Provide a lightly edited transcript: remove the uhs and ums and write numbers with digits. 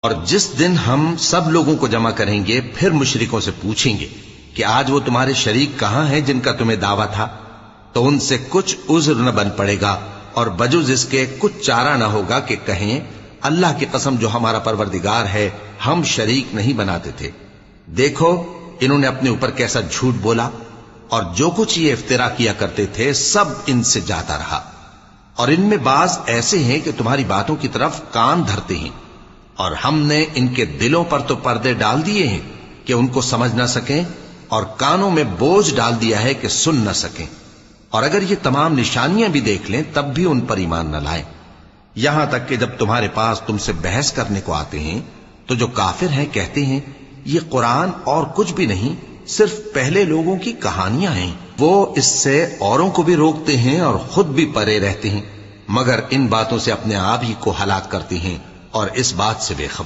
اور جس دن ہم سب لوگوں کو جمع کریں گے پھر مشرکوں سے پوچھیں گے کہ آج وہ تمہارے شریک کہاں ہیں جن کا تمہیں دعویٰ تھا، تو ان سے کچھ عذر نہ بن پڑے گا اور بجز اس کے کچھ چارہ نہ ہوگا کہ کہیں اللہ کی قسم جو ہمارا پروردگار ہے ہم شریک نہیں بناتے تھے۔ دیکھو انہوں نے اپنے اوپر کیسا جھوٹ بولا، اور جو کچھ یہ افترا کیا کرتے تھے سب ان سے جاتا رہا۔ اور ان میں بعض ایسے ہیں کہ تمہاری باتوں کی طرف کان دھرتے ہیں، اور ہم نے ان کے دلوں پر تو پردے ڈال دیے ہیں کہ ان کو سمجھ نہ سکیں، اور کانوں میں بوجھ ڈال دیا ہے کہ سن نہ سکیں، اور اگر یہ تمام نشانیاں بھی دیکھ لیں تب بھی ان پر ایمان نہ لائیں۔ یہاں تک کہ جب تمہارے پاس تم سے بحث کرنے کو آتے ہیں تو جو کافر ہیں کہتے ہیں یہ قرآن اور کچھ بھی نہیں، صرف پہلے لوگوں کی کہانیاں ہیں۔ وہ اس سے اوروں کو بھی روکتے ہیں اور خود بھی پرے رہتے ہیں، مگر ان باتوں سے اپنے آپ ہی کو ہلاک کرتے ہیں اور اس بات سے بے خبر